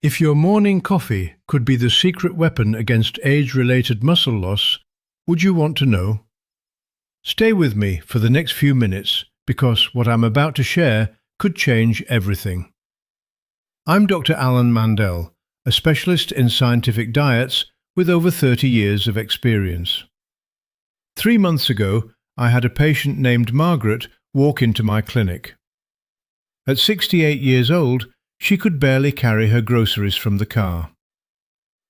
If your morning coffee could be the secret weapon against age-related muscle loss, would you want to know? Stay with me for the next few minutes because what I'm about to share could change everything. I'm Dr. Alan Mandel, a specialist in scientific diets with over 30 years of experience. 3 months ago, I had a patient named Margaret walk into my clinic. At 68 years old, she could barely carry her groceries from the car.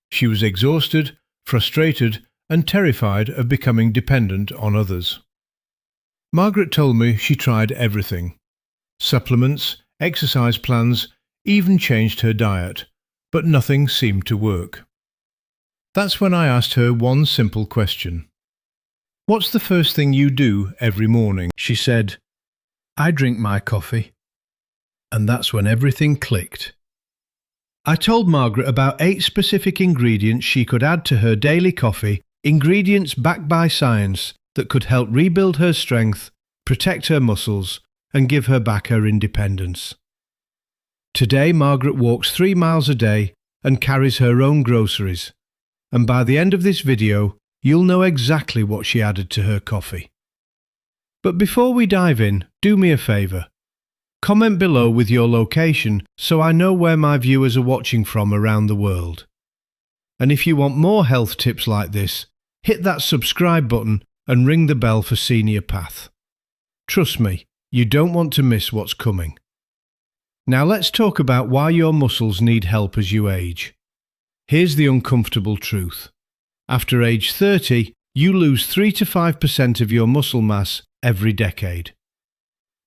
She was exhausted, frustrated, and terrified of becoming dependent on others. Margaret told me she tried everything: supplements, exercise plans, even changed her diet, but nothing seemed to work. That's when I asked her one simple question. "What's the first thing you do every morning?" She said, "I drink my coffee." And that's when everything clicked. I told Margaret about 8 specific ingredients she could add to her daily coffee, ingredients backed by science that could help rebuild her strength, protect her muscles, and give her back her independence. Today, Margaret walks 3 miles a day and carries her own groceries. And by the end of this video, you'll know exactly what she added to her coffee. But before we dive in, do me a favour. Comment below with your location so I know where my viewers are watching from around the world. And if you want more health tips like this, hit that subscribe button and ring the bell for Senior Path. Trust me, you don't want to miss what's coming. Now let's talk about why your muscles need help as you age. Here's the uncomfortable truth. After age 30, you lose 3 to 5% of your muscle mass every decade.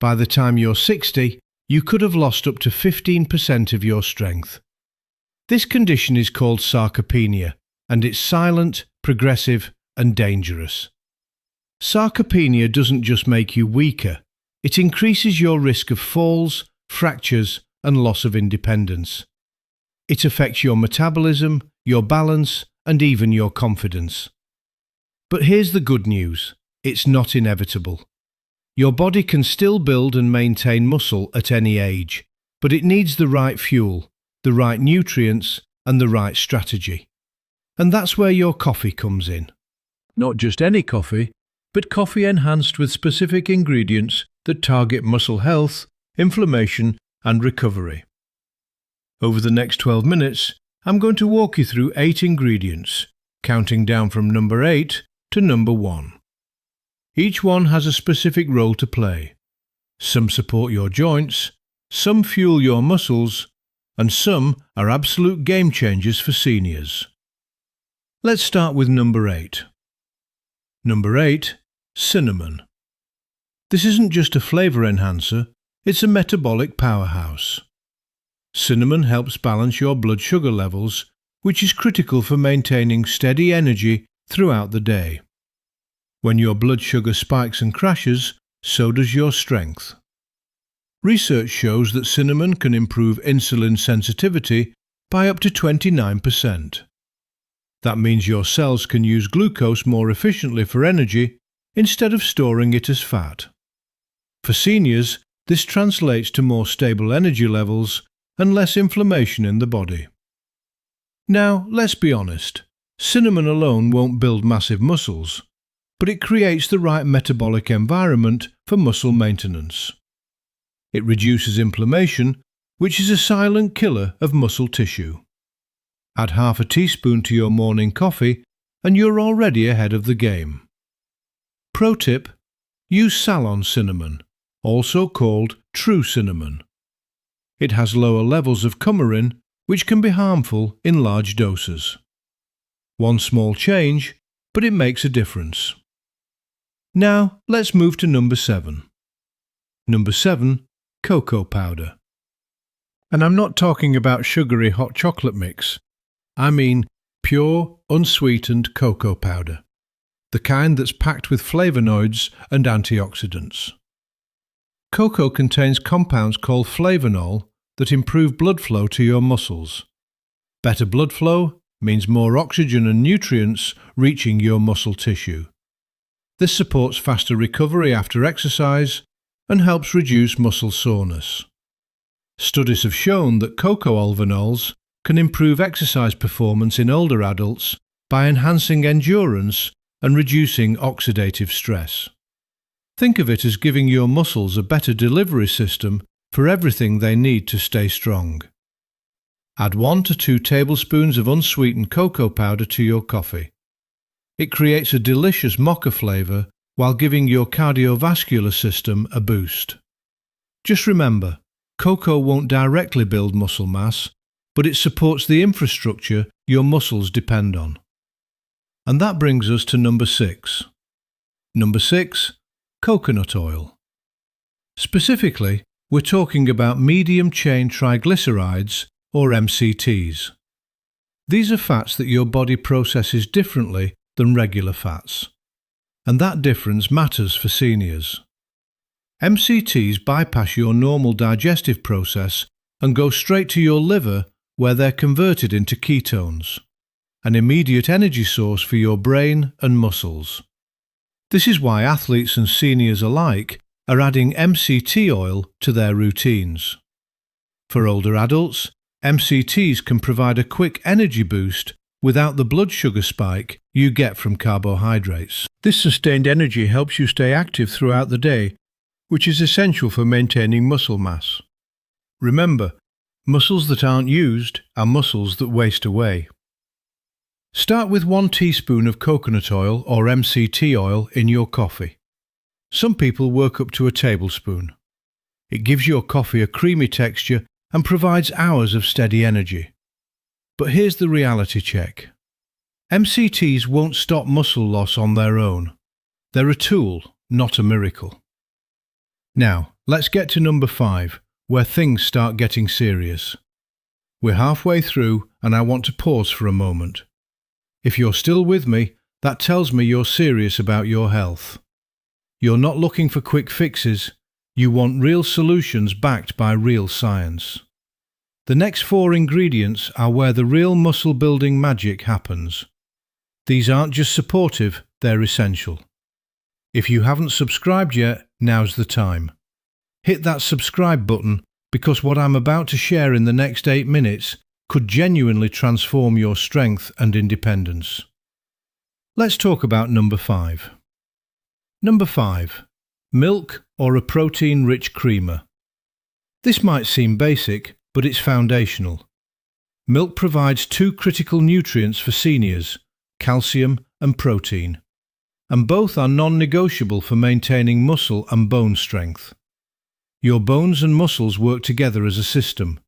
By the time you're 60, you could have lost up to 15% of your strength. This condition is called sarcopenia, and it's silent, progressive, and dangerous. Sarcopenia doesn't just make you weaker, it increases your risk of falls, fractures, and loss of independence. It affects your metabolism, your balance, and even your confidence. But here's the good news: it's not inevitable. Your body can still build and maintain muscle at any age, but it needs the right fuel, the right nutrients, and the right strategy. And that's where your coffee comes in. Not just any coffee, but coffee enhanced with specific ingredients that target muscle health, inflammation, and recovery. Over the next 12 minutes, I'm going to walk you through 8 ingredients, counting down from number 8 to number 1. Each one has a specific role to play. Some support your joints, some fuel your muscles, and some are absolute game changers for seniors. Let's start with number 8. Number 8, cinnamon. This isn't just a flavour enhancer, it's a metabolic powerhouse. Cinnamon helps balance your blood sugar levels, which is critical for maintaining steady energy throughout the day. When your blood sugar spikes and crashes, so does your strength. Research shows that cinnamon can improve insulin sensitivity by up to 29%. That means your cells can use glucose more efficiently for energy instead of storing it as fat. For seniors, this translates to more stable energy levels and less inflammation in the body. Now, let's be honest, cinnamon alone won't build massive muscles, but it creates the right metabolic environment for muscle maintenance. It reduces inflammation, which is a silent killer of muscle tissue. Add half a teaspoon to your morning coffee and you're already ahead of the game. Pro tip: use Ceylon cinnamon, also called true cinnamon. It has lower levels of coumarin, which can be harmful in large doses. One small change, but it makes a difference. Now, let's move to number 7. Number 7, cocoa powder. And I'm not talking about sugary hot chocolate mix. I mean pure, unsweetened cocoa powder. The kind that's packed with flavonoids and antioxidants. Cocoa contains compounds called flavonol that improve blood flow to your muscles. Better blood flow means more oxygen and nutrients reaching your muscle tissue. This supports faster recovery after exercise and helps reduce muscle soreness. Studies have shown that cocoa alvenols, can improve exercise performance in older adults by enhancing endurance and reducing oxidative stress. Think of it as giving your muscles a better delivery system for everything they need to stay strong. Add 1 to 2 tablespoons of unsweetened cocoa powder to your coffee. It creates a delicious mocha flavour while giving your cardiovascular system a boost. Just remember, cocoa won't directly build muscle mass, but it supports the infrastructure your muscles depend on. And that brings us to number 6. Number 6, coconut oil. Specifically, we're talking about medium-chain triglycerides, or MCTs. These are fats that your body processes differently than regular fats, and that difference matters for seniors. MCTs bypass your normal digestive process and go straight to your liver, where they're converted into ketones, an immediate energy source for your brain and muscles. This is why athletes and seniors alike are adding MCT oil to their routines. For older adults, MCTs can provide a quick energy boost without the blood sugar spike you get from carbohydrates. This sustained energy helps you stay active throughout the day, which is essential for maintaining muscle mass. Remember, muscles that aren't used are muscles that waste away. Start with 1 teaspoon of coconut oil or MCT oil in your coffee. Some people work up to a tablespoon. It gives your coffee a creamy texture and provides hours of steady energy. But here's the reality check. MCTs won't stop muscle loss on their own. They're a tool, not a miracle. Now, let's get to number 5, where things start getting serious. We're halfway through and I want to pause for a moment. If you're still with me, that tells me you're serious about your health. You're not looking for quick fixes. You want real solutions backed by real science. The next 4 ingredients are where the real muscle-building magic happens. These aren't just supportive, they're essential. If you haven't subscribed yet, now's the time. Hit that subscribe button because what I'm about to share in the next 8 minutes could genuinely transform your strength and independence. Let's talk about number 5. Number 5. Milk or a protein-rich creamer. This might seem basic, but it's foundational. Milk provides 2 critical nutrients for seniors, calcium and protein, and both are non-negotiable for maintaining muscle and bone strength. Your bones and muscles work together as a system.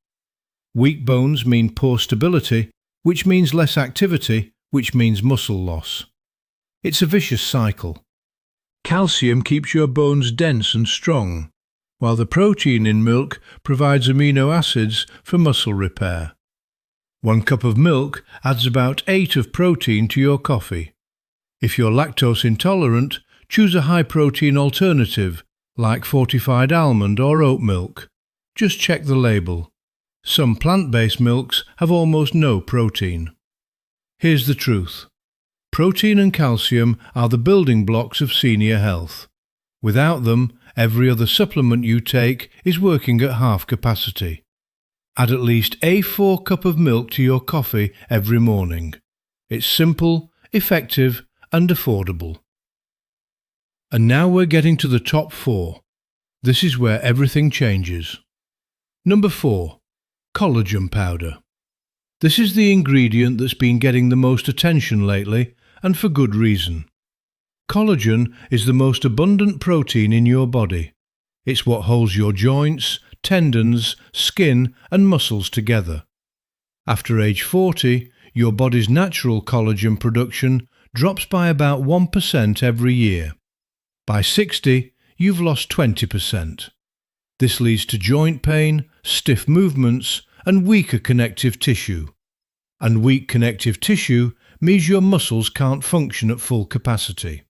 Weak bones mean poor stability, which means less activity, which means muscle loss. It's a vicious cycle. Calcium keeps your bones dense and strong, while the protein in milk provides amino acids for muscle repair. 1 cup of milk adds about 8 of protein to your coffee. If you're lactose intolerant, choose a high-protein alternative like fortified almond or oat milk. Just check the label. Some plant-based milks have almost no protein. Here's the truth. Protein and calcium are the building blocks of senior health. Without them, every other supplement you take is working at half capacity. Add at least a 4 cup of milk to your coffee every morning. It's simple, effective, and affordable. And now we're getting to the top 4. This is where everything changes. Number 4. Collagen powder. This is the ingredient that's been getting the most attention lately, and for good reason. Collagen is the most abundant protein in your body. It's what holds your joints, tendons, skin and muscles together. After age 40, your body's natural collagen production drops by about 1% every year. By 60, you've lost 20%. This leads to joint pain, stiff movements, and weaker connective tissue. And weak connective tissue means your muscles can't function at full capacity.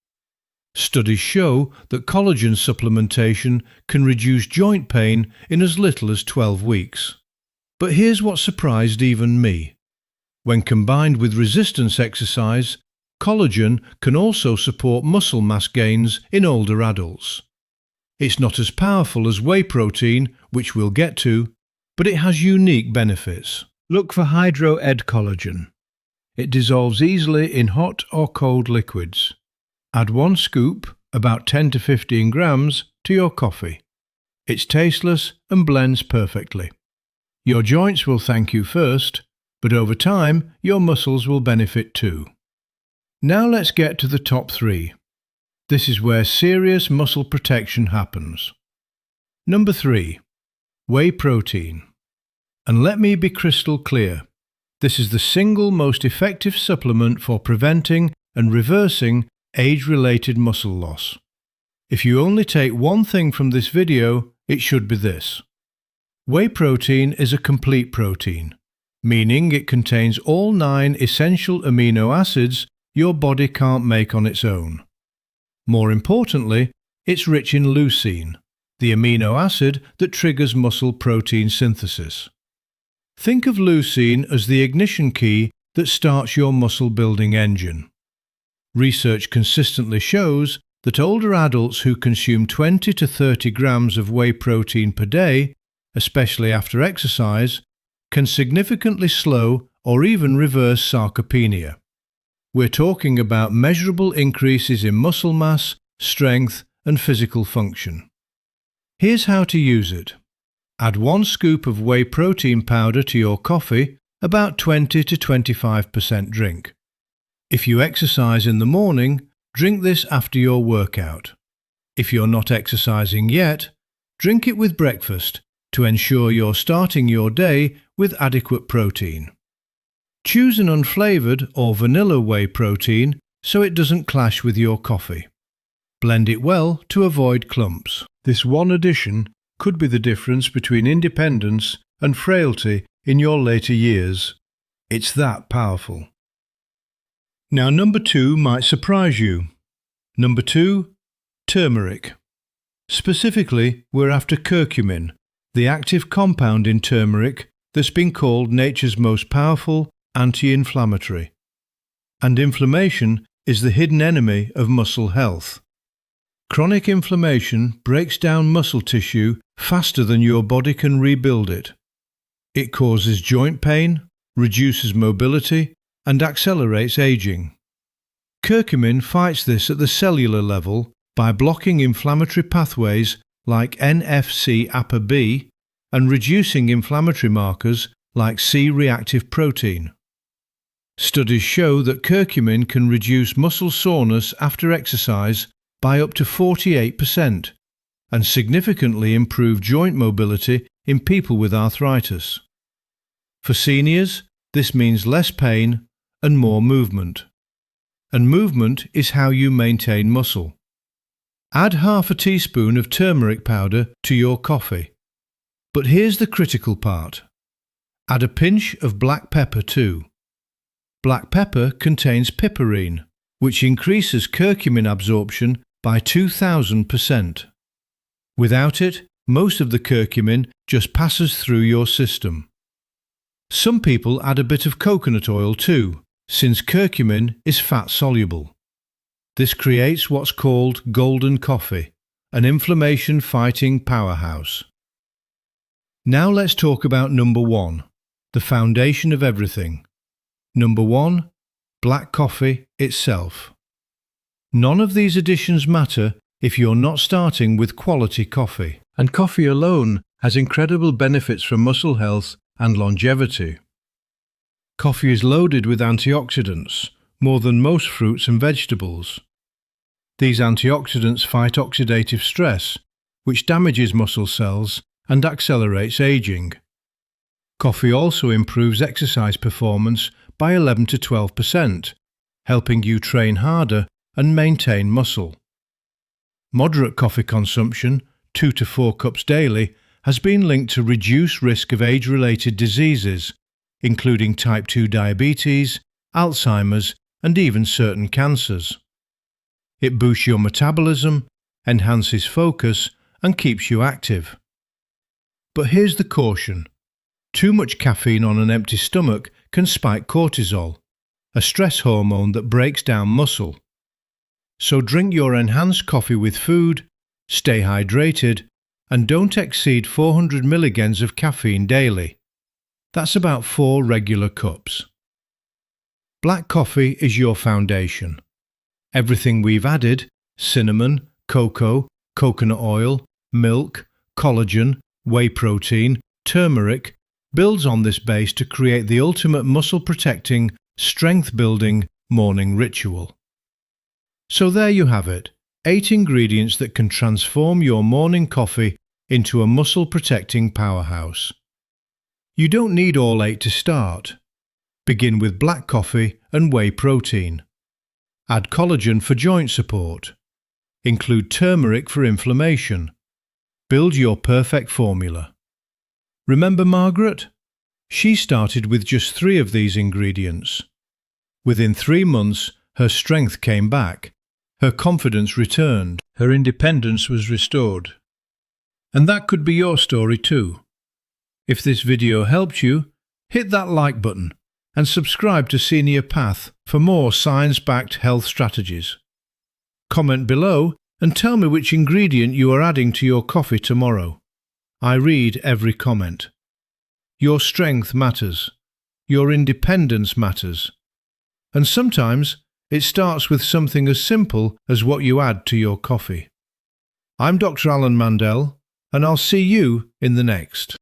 Studies show that collagen supplementation can reduce joint pain in as little as 12 weeks. But here's what surprised even me. When combined with resistance exercise, collagen can also support muscle mass gains in older adults. It's not as powerful as whey protein, which we'll get to, but it has unique benefits. Look for Hydro-Ed collagen. It dissolves easily in hot or cold liquids. Add 1 scoop, about 10 to 15 grams, to your coffee. It's tasteless and blends perfectly. Your joints will thank you first, but over time your muscles will benefit too. Now let's get to the top 3. This is where serious muscle protection happens. Number 3. Whey protein. And let me be crystal clear. This is the single most effective supplement for preventing and reversing age-related muscle loss. If you only take one thing from this video, it should be this. Whey protein is a complete protein, meaning it contains all 9 essential amino acids your body can't make on its own. More importantly, it's rich in leucine, the amino acid that triggers muscle protein synthesis. Think of leucine as the ignition key that starts your muscle-building engine. Research consistently shows that older adults who consume 20 to 30 grams of whey protein per day, especially after exercise, can significantly slow or even reverse sarcopenia. We're talking about measurable increases in muscle mass, strength, and physical function. Here's how to use it. Add 1 scoop of whey protein powder to your coffee, about 20 to 25% drink. If you exercise in the morning, drink this after your workout. If you're not exercising yet, drink it with breakfast to ensure you're starting your day with adequate protein. Choose an unflavoured or vanilla whey protein so it doesn't clash with your coffee. Blend it well to avoid clumps. This one addition could be the difference between independence and frailty in your later years. It's that powerful. Now number 2 might surprise you. Number 2, turmeric. Specifically, we're after curcumin, the active compound in turmeric that's been called nature's most powerful anti-inflammatory. And inflammation is the hidden enemy of muscle health. Chronic inflammation breaks down muscle tissue faster than your body can rebuild it. It causes joint pain, reduces mobility, and accelerates aging. Curcumin fights this at the cellular level by blocking inflammatory pathways like NF-κB and reducing inflammatory markers like C-reactive protein. Studies show that curcumin can reduce muscle soreness after exercise by up to 48% and significantly improve joint mobility in people with arthritis. For seniors, this means less pain and more movement. And movement is how you maintain muscle. Add half a teaspoon of turmeric powder to your coffee. But here's the critical part. Add a pinch of black pepper too. Black pepper contains piperine, which increases curcumin absorption by 2,000%. Without it, most of the curcumin just passes through your system. Some people add a bit of coconut oil too, since curcumin is fat-soluble. This creates what's called golden coffee, an inflammation-fighting powerhouse. Now let's talk about number 1, the foundation of everything. Number 1, black coffee itself. None of these additions matter if you're not starting with quality coffee. And coffee alone has incredible benefits for muscle health and longevity. Coffee is loaded with antioxidants, more than most fruits and vegetables. These antioxidants fight oxidative stress, which damages muscle cells and accelerates aging. Coffee also improves exercise performance by 11 to 12%, helping you train harder and maintain muscle. Moderate coffee consumption, 2 to 4 cups daily, has been linked to reduced risk of age-related diseases, including type 2 diabetes, Alzheimer's, and even certain cancers. It boosts your metabolism, enhances focus, and keeps you active. But here's the caution. Too much caffeine on an empty stomach can spike cortisol, a stress hormone that breaks down muscle. So drink your enhanced coffee with food, stay hydrated, and don't exceed 400 milligrams of caffeine daily. That's about 4 regular cups. Black coffee is your foundation. Everything we've added, cinnamon, cocoa, coconut oil, milk, collagen, whey protein, turmeric, builds on this base to create the ultimate muscle-protecting, strength-building morning ritual. So there you have it, 8 ingredients that can transform your morning coffee into a muscle-protecting powerhouse. You don't need all 8 to start. Begin with black coffee and whey protein. Add collagen for joint support. Include turmeric for inflammation. Build your perfect formula. Remember Margaret? She started with just 3 of these ingredients. Within 3 months, her strength came back, her confidence returned, her independence was restored. And that could be your story too. If this video helped you, hit that like button and subscribe to Senior Path for more science-backed health strategies. Comment below and tell me which ingredient you are adding to your coffee tomorrow. I read every comment. Your strength matters. Your independence matters. And sometimes it starts with something as simple as what you add to your coffee. I'm Dr. Alan Mandel, and I'll see you in the next.